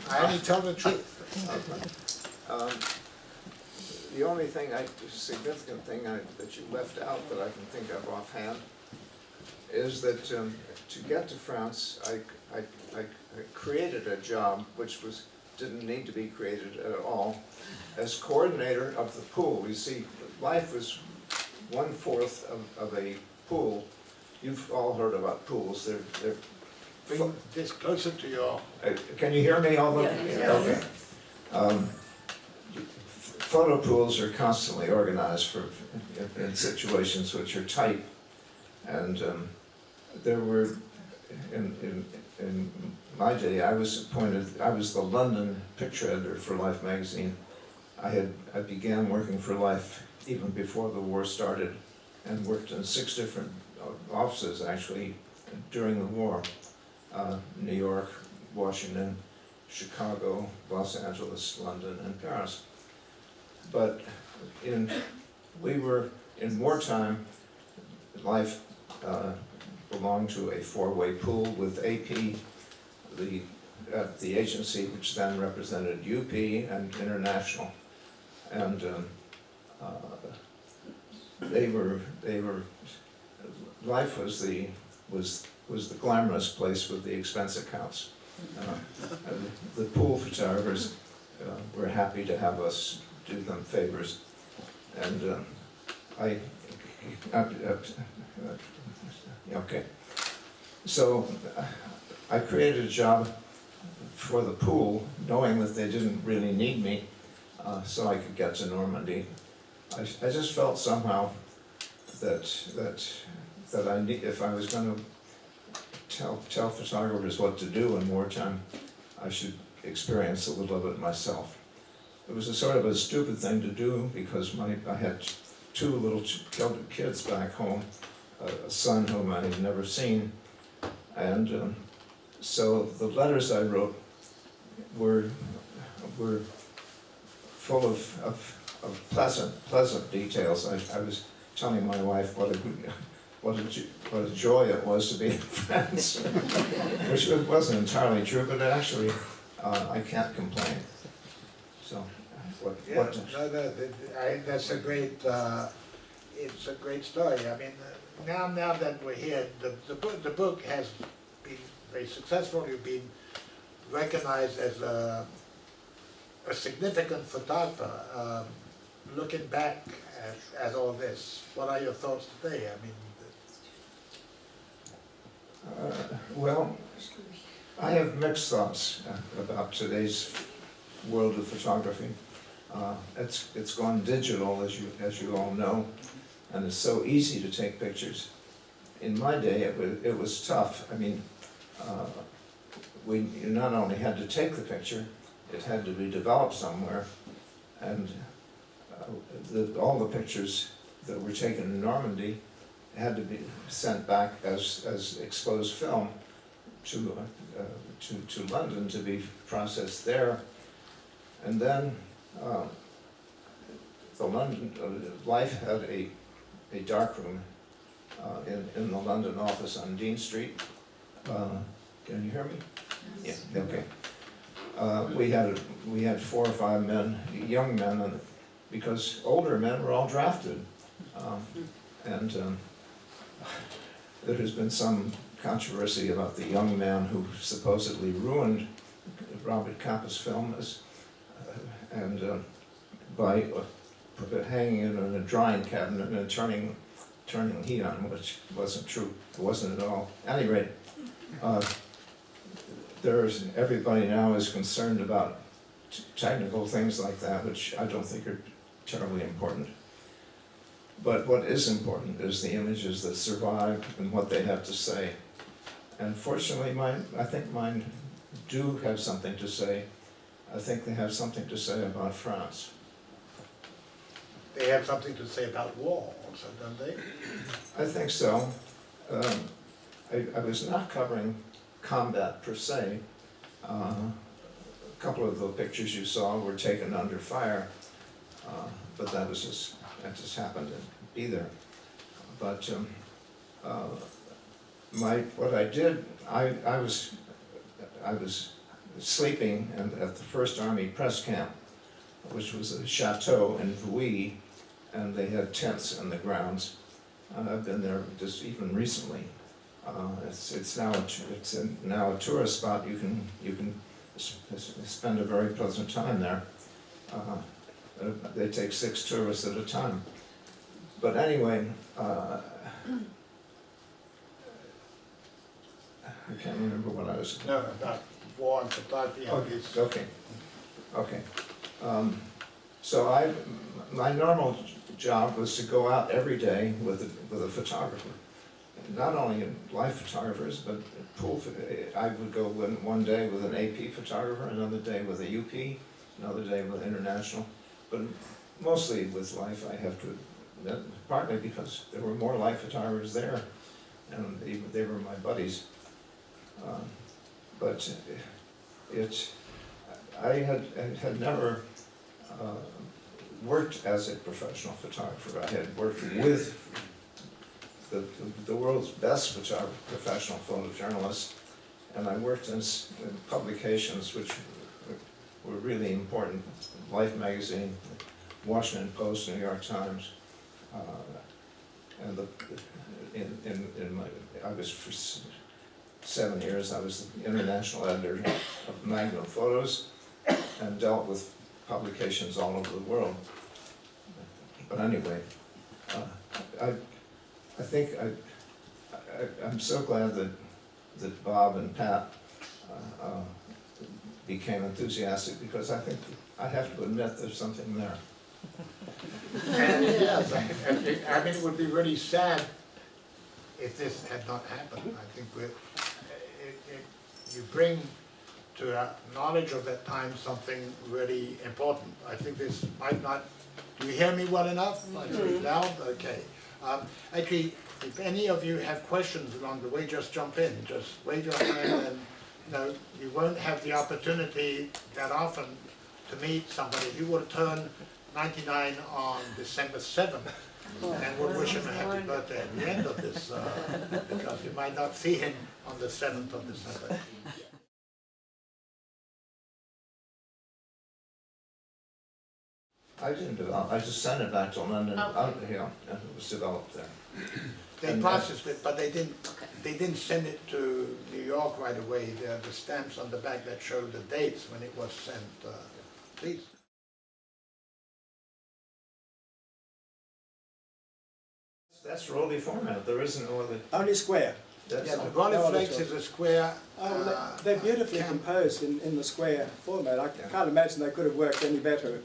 I only tell the truth. The only thing, significant thing that you left out that I can think of offhand is that to get to France, I created a job which didn't need to be created at all as coordinator of the pool. You see, life was 1/4 of a pool. You've all heard about pools. They're Bring this closer to your... Can you hear me? Although, Yeah. Okay. Photo pools are constantly organized in situations which are tight, and there were in my day I was the London picture editor for Life magazine. I began working for Life even before the war started, and worked in 6 different offices actually during the war. New York, Washington, Chicago, Los Angeles, London, and Paris. But we were in wartime. Life belonged to a 4-way pool with AP, the agency which then represented UP and International, and Life was the glamorous place with the expense accounts. The pool photographers were happy to have us do them favors, and okay. So I created a job for the pool, knowing that they didn't really need me, so I could get to Normandy. I just felt somehow that if I was going to tell photographers what to do in wartime, I should experience a little of it myself. It was a sort of a stupid thing to do because I had 2 little kids back home, a son whom I had never seen, and so the letters I wrote were full of pleasant details. I was telling my wife what a joy it was to be in France, which wasn't entirely true, but actually I can't complain. So, that's a great. It's a great story. I mean, now that we're here, the book has been very successful. You've been recognized as a significant photographer. Looking back at all this, what are your thoughts today? I mean. Well, I have mixed thoughts about today's world of photography. It's gone digital, as you all know, and it's so easy to take pictures. In my day, it was tough. I mean, you not only had to take the picture, it had to be developed somewhere, and all the pictures that were taken in Normandy had to be sent back as exposed film to London to be processed there, and then the London Life had a darkroom in the London office on Dean Street. Can you hear me? Yeah. Okay. We had 4 or 5 men, young men, because older men were all drafted, and there has been some controversy about the young man who supposedly ruined Robert Capa's film, by hanging it in a drying cabinet and turning heat on, which wasn't true. It wasn't at all. At any rate, everybody now is concerned about technical things like that, which I don't think are terribly important. But what is important is the images that survive and what they have to say. And fortunately, I think mine do have something to say. I think they have something to say about France. They have something to say about war also, don't they? I think so. I was not covering combat per se. A couple of the pictures you saw were taken under fire, but that just happened to be there. But what I did, I was sleeping at the First Army Press Camp, which was a chateau in Vuilly, and they had tents in the grounds. I've been there just even recently. It's now a tourist spot. You can spend a very pleasant time there. They take 6 tourists at a time. But anyway, I can't remember what I was. No, not war and photography. Okay. So my normal job was to go out every day with a photographer. Not only live photographers, but I would go one day with an AP photographer, another day with a UP, another day with international, but mostly with life, I have to admit, partly because there were more live photographers there, and they were my buddies. But I had never worked as a professional photographer. I had worked with the world's best professional photojournalists, and I worked in publications which were really important: Life magazine, Washington Post, New York Times, and I was for 7 years. I was the international editor of Magnum Photos, and dealt with publications all over the world. But anyway, I think I'm so glad that Bob and Pat became enthusiastic, because I think I have to admit there's something there. And yes, I mean, it would be really sad if this had not happened. I think you bring to a knowledge of that time something really important. I think this might not. Do you hear me well enough? I speak loud? Okay. Actually, if any of you have questions along the way, just jump in. Just wave your hand, and you won't have the opportunity that often to meet somebody who will turn 99 on December 7th, and we'll wish him a happy birthday at the end of this, because you might not see him on the 7th of December. I didn't develop. I just sent it back to London. And it was developed there. They processed it, but they didn't. They didn't send it to New York right away. There are the stamps on the back that show the dates when it was sent. Please. That's Rolleiflex format. There isn't no other. Only square. That's Yeah, the all. Rolleiflex is a square. They're beautifully composed in the square format. I can't imagine they could have worked any better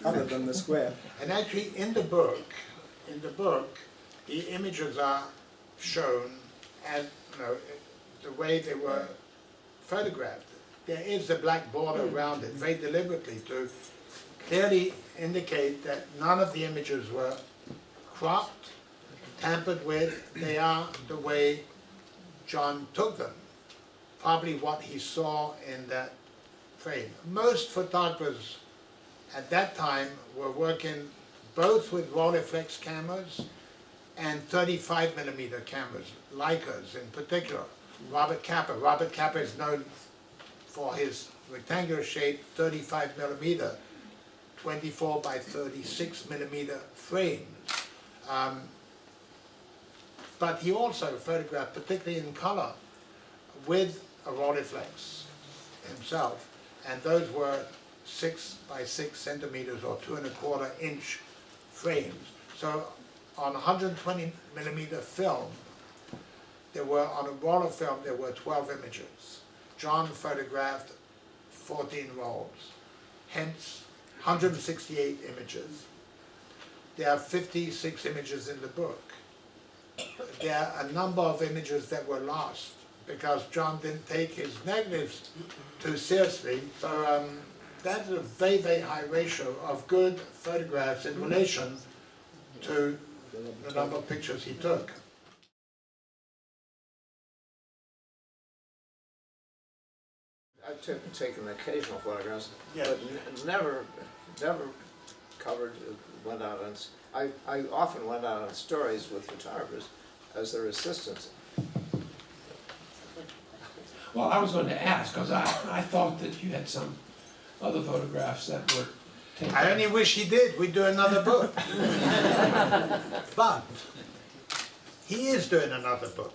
other than the square. And actually, in the book, the images are shown as the way they were photographed. There is a black border around it, very deliberately, to clearly indicate that none of the images were cropped, tampered with. They are the way John took them, probably what he saw in that frame. Most photographers at that time were working both with Rolleiflex cameras and 35mm cameras, Leicas in particular. Robert Capa. Robert Capa is known for his rectangular shape 35mm, 24 by 36mm frames. But he also photographed, particularly in color, with a Rolleiflex himself, and those were 6 by 6 centimeters or 2¼ inch frames. So on 120mm film, on a roll of film, there were 12 images. John photographed 14 rolls, hence 168 images. There are 56 images in the book. There are a number of images that were lost because John didn't take his negatives too seriously. So that's a very, very high ratio of good photographs in relation to the number of pictures he took. I've taken occasional photographs, Yeah. but never covered, went out on. I often went out on stories with photographers as their assistants. Well, I was going to ask, because I thought that you had some other photographs that were taken. I only wish he did, we'd do another book. But he is doing another book.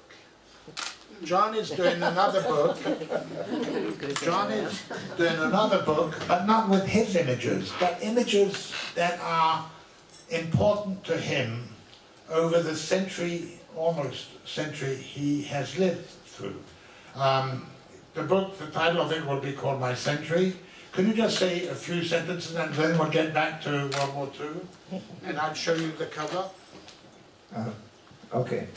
John is doing another book. John is doing another book, but not with his images, but images that are important to him over the century, almost century, he has lived through. The book, the title of it will be called My Century. Could you just say a few sentences and then we'll get back to World War II? And I'll show you the cover. Okay.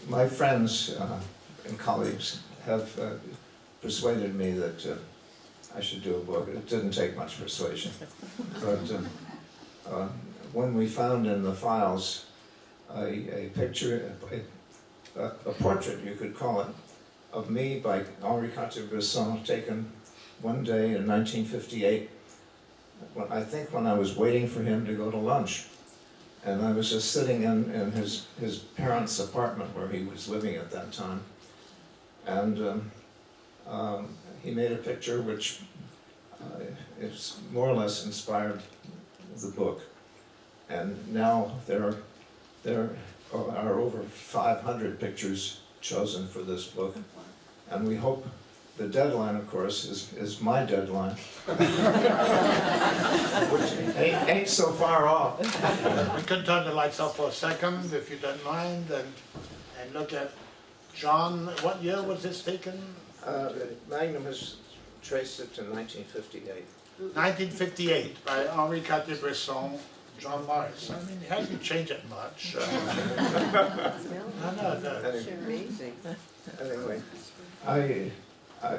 My friends and colleagues have persuaded me that I should do a book. It didn't take much persuasion. But when we found in the files a picture, a portrait, you could call it, of me by Henri Cartier-Bresson, taken one day in 1958, I think when I was waiting for him to go to lunch. And I was just sitting in his parents' apartment where he was living at that time. And he made a picture which is more or less inspired the book. And now there are over 500 pictures chosen for this book. And we hope, the deadline, of course, is my deadline, which ain't so far off. We can turn the lights off for a second, if you don't mind, and look at John. What year was this taken? Magnum has traced it to 1958. 1958, by Henri Cartier-Bresson, John Morris. I mean, it hasn't changed it much. No. Anyway,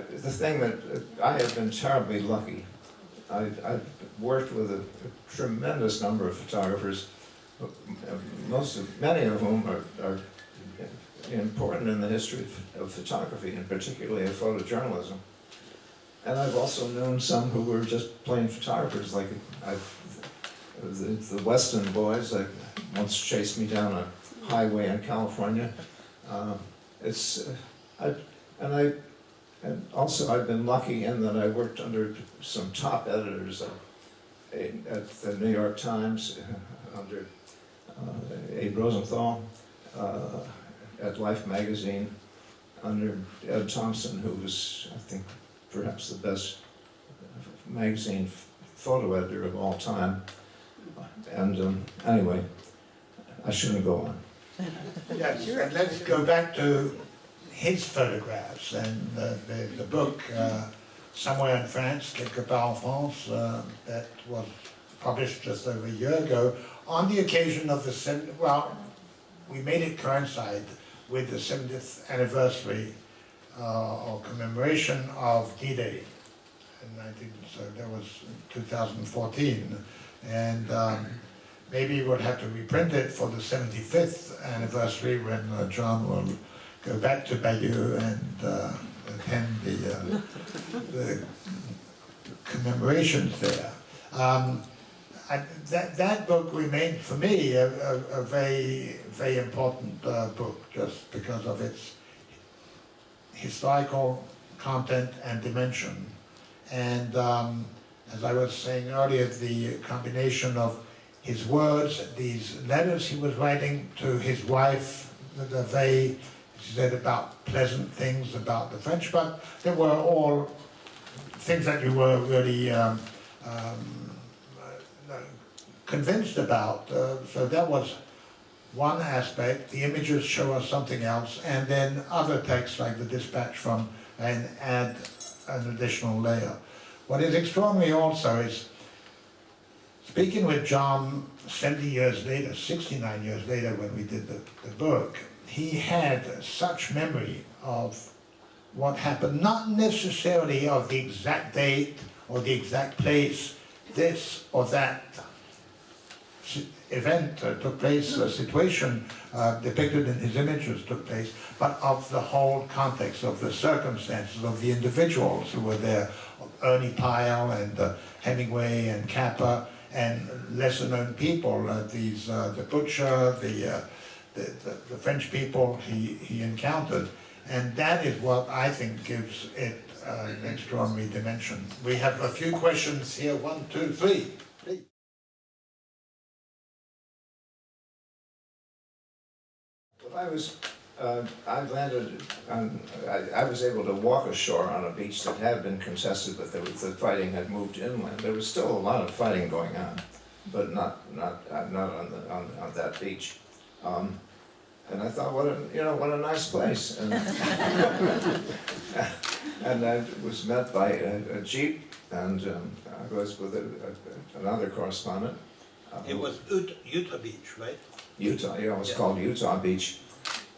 the thing that I have been terribly lucky. I've worked with a tremendous number of photographers, many of whom are important in the history of photography, and particularly of photojournalism. And I've also known some who were just plain photographers, like the Weston boys that once chased me down a highway in California. And also I've been lucky in that I worked under some top editors at the New York Times, under Abe Rosenthal, at Life magazine, under Ed Thompson, who was, I think, perhaps the best magazine photo editor of all time. And anyway, I shouldn't go on. Yes, and let's go back to his photographs and the book, Somewhere in France, Quelque part en France, that was published just over a year ago, on the occasion of we made it coincide with the 70th anniversary or commemoration of D-Day, so that was 2014, and maybe we'll have to reprint it for the 75th anniversary when John will go back to Bayeux and attend the commemorations there. That book remained for me a very, very important book, just because of its historical content and dimension. And as I was saying earlier, the combination of his words, these letters he was writing to his wife, the very, she said about pleasant things about the French, but they were all things that you were really convinced about. So that was one aspect. The images show us something else, and then other texts like the dispatch from, and add an additional layer. What is extraordinary also is, speaking with John 70 years later, 69 years later when we did the book, he had such memory of what happened, not necessarily of the exact date or the exact place this or that event took place, a situation depicted in his images took place, but of the whole context, of the circumstances, of the individuals who were there, Ernie Pyle and Hemingway and Capa, and lesser known people, the butcher, the French people he encountered. And that is what I think gives it an extraordinary dimension. We have a few questions here, 1, 2, 3, please. Well, I landed on, I was able to walk ashore on a beach that had been contested, but the fighting had moved inland. There was still a lot of fighting going on, but not on that beach. And I thought, what a nice place. And, and I was met by a jeep, and I was with another correspondent. It was Utah Beach, right? Utah, yeah, it was called Utah Beach.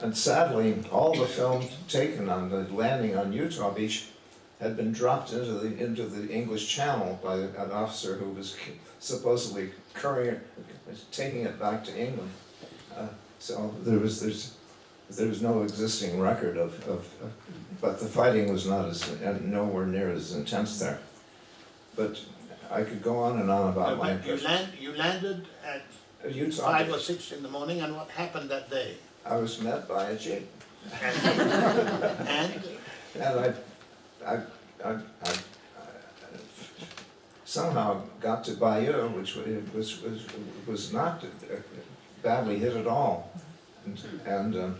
And sadly, all the film taken on the landing on Utah Beach had been dropped into the English Channel by an officer who was supposedly taking it back to England. So there was no existing record but the fighting was nowhere near as intense there. But I could go on and on about my impression. You landed at Utah 5 or 6 in the morning, and what happened that day? I was met by a jeep. And And I somehow got to Bayeux, which was not badly hit at all, and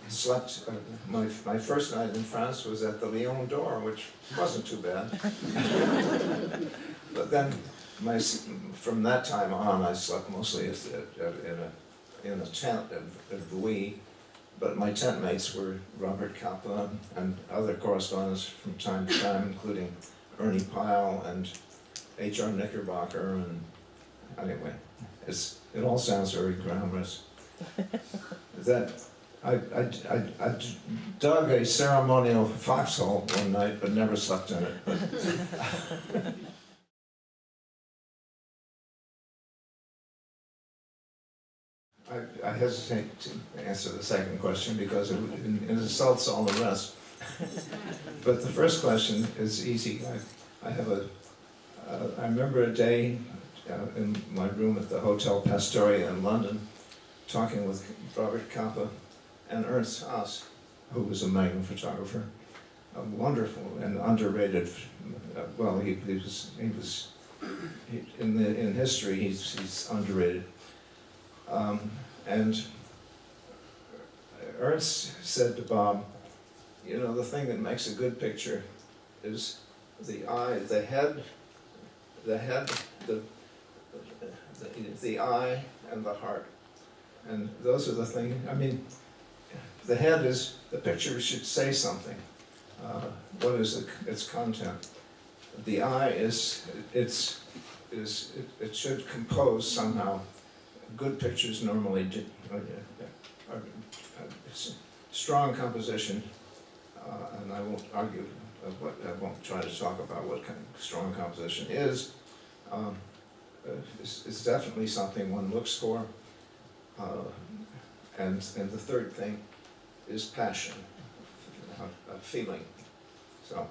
slept. My first night in France was at the Lion d'Or, which wasn't too bad. But then from that time on, I slept mostly in a tent at Louis. But my tent mates were Robert Capa and other correspondents from time to time, including Ernie Pyle and H.R. Knickerbocker, and anyway, it all sounds very glamorous. That I dug a ceremonial foxhole one night, but never slept in it. I hesitate to answer the second question because it insults all the rest. But the first question is easy. I remember a day in my room at the Hotel Pastoria in London, talking with Robert Capa and Ernst Haas, who was a magnum photographer, a wonderful and underrated. Well, he was in history. He's underrated. And Ernst said to Bob, the thing that makes a good picture is the eye, the head, the eye and the heart. And those are the things, the head is, the picture should say something. What is its content? The eye it should compose somehow. Good pictures normally are strong composition, and I won't argue, I won't try to talk about what kind of strong composition is. It's definitely something one looks for, and the third thing is passion, a feeling. So.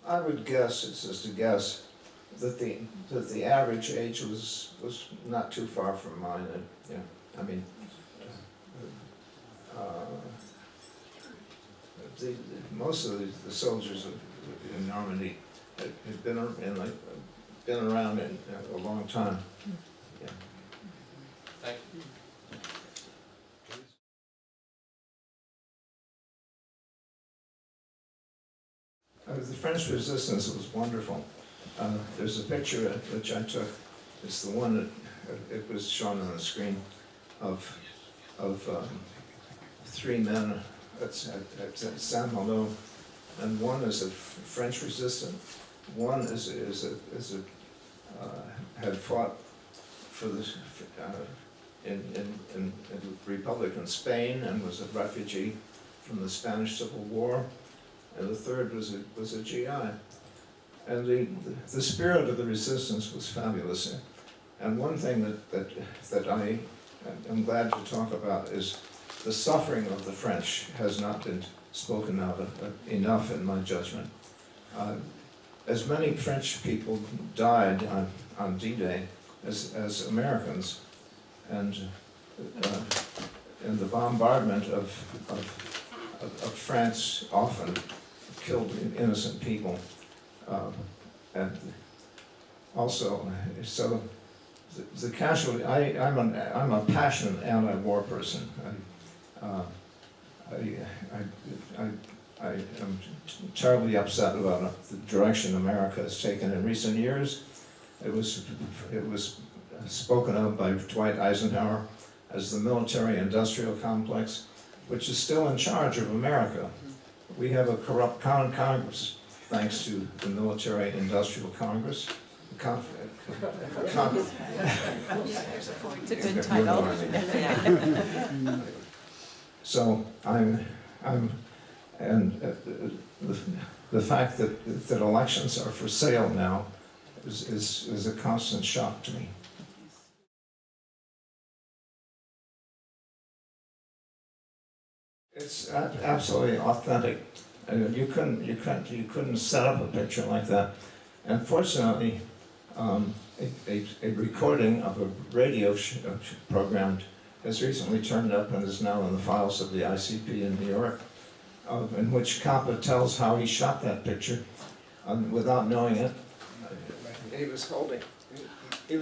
I would guess, it's just a guess, that the average age was not too far from mine. Most of the soldiers in Normandy had been around in a long time. Yeah. Thank you. The French resistance was wonderful. There's a picture which I took. It's the one that it was shown on the screen of 3 men at Saint-Malo, and one is a French resistant. One had fought for in the Republic in Spain and was a refugee from the Spanish Civil War. And the third was a GI. And the spirit of the resistance was fabulous. And one thing that I am glad to talk about is the suffering of the French has not been spoken of enough in my judgment. As many French people died on D-Day as Americans, and the bombardment of France often killed innocent people, and also so the casualty. I'm a passionate anti-war person. I am terribly upset about the direction America has taken in recent years. It was spoken of by Dwight Eisenhower as the military-industrial complex, which is still in charge of America. We have a corrupt Congress, thanks to the military-industrial Congress. It's a good title. So the fact that elections are for sale now is a constant shock to me. It's absolutely authentic. You couldn't set up a picture like that. And fortunately, a recording of a radio program has recently turned up and is now in the files of the ICP in New York, in which Capa tells how he shot that picture without knowing it. He was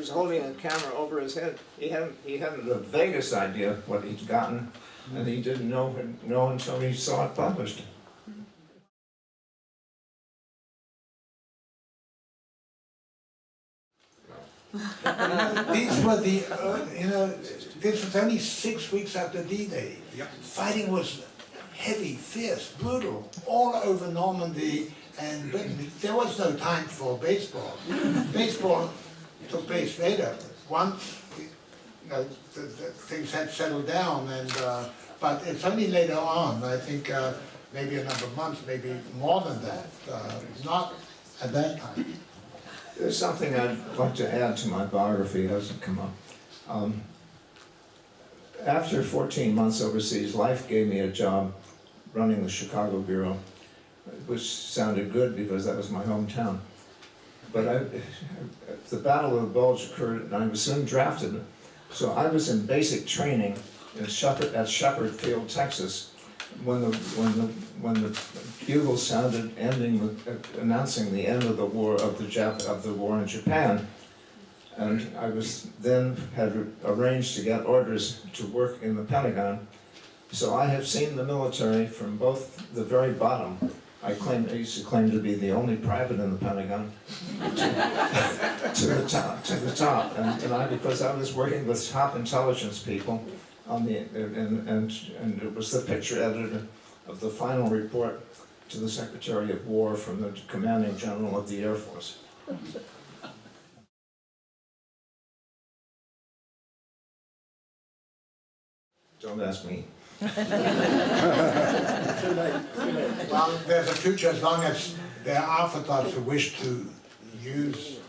holding a camera over his head. He hadn't the vaguest idea what he'd gotten, and he didn't know until he saw it published. These were the, this was only 6 weeks after D-Day. Yep. Fighting was heavy, fierce, brutal, all over Normandy and Britain. There was no time for baseball. Baseball took place later. Once, things had settled down, and but it's only later on. I think maybe a number of months, maybe more than that. Not at that time. There's something I'd like to add to my biography. It hasn't come up. After 14 months overseas, life gave me a job running the Chicago Bureau, which sounded good because that was my hometown. But the Battle of the Bulge occurred, and I was soon drafted. So I was in basic training at Shepherd Field, Texas, when the bugle sounded, announcing the end of the war in Japan, and I had arranged to get orders to work in the Pentagon. So I have seen the military from both the very bottom. I used to claim to be the only private in the Pentagon, to the top, and because I was working with top intelligence people on and it was the picture editor of the final report to the Secretary of War from the Commanding General of the Air Force. Don't ask me. Well, there's a future as long as there are photographers who wish to use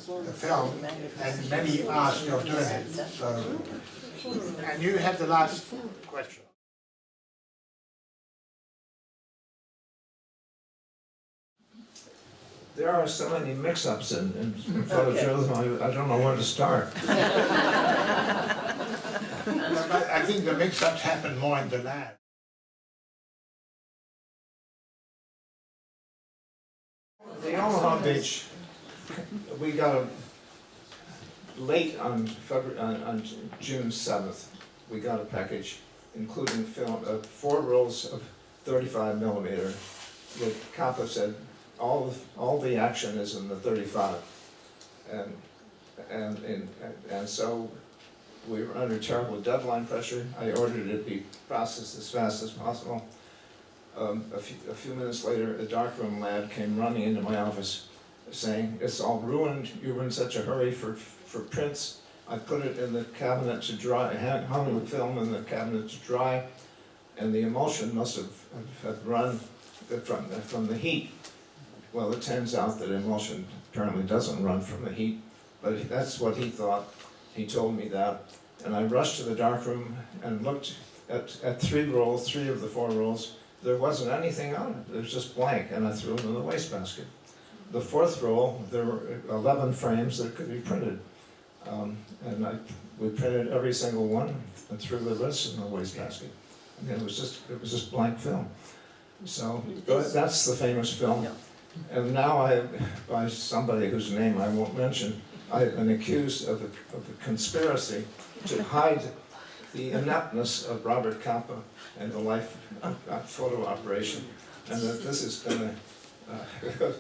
the film, and many are still doing it. So, and you have the last question. There are so many mix-ups in photojournalism, I don't know where to start. But I think the mix-ups happen more in the lab. The Omaha Beach, we got late on June 7th, we got a package including film, 4 rolls of 35 millimeter. The Capa said all the action is in the 35, and so we were under terrible deadline pressure. I ordered it be processed as fast as possible. A few minutes later, a darkroom lad came running into my office saying, "It's all ruined, you were in such a hurry for prints. I put it in the cabinet to dry, hung the film in the cabinet to dry, and the emulsion must have run from the heat." Well, it turns out that emulsion apparently doesn't run from the heat, but that's what he thought. He told me that, and I rushed to the darkroom and looked at 3 rolls, 3 of the 4 rolls. There wasn't anything on it. It was just blank, and I threw it in the wastebasket. The 4th roll, there were 11 frames that could be printed. And we printed every single one and threw the rest in the wastebasket. I mean, it was just blank film. So that's the famous film. And now by somebody whose name I won't mention, I have been accused of a conspiracy to hide the ineptness of Robert Capa and the life photo operation, and that this has been a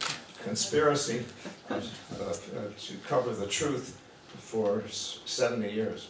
conspiracy to cover the truth for 70 years.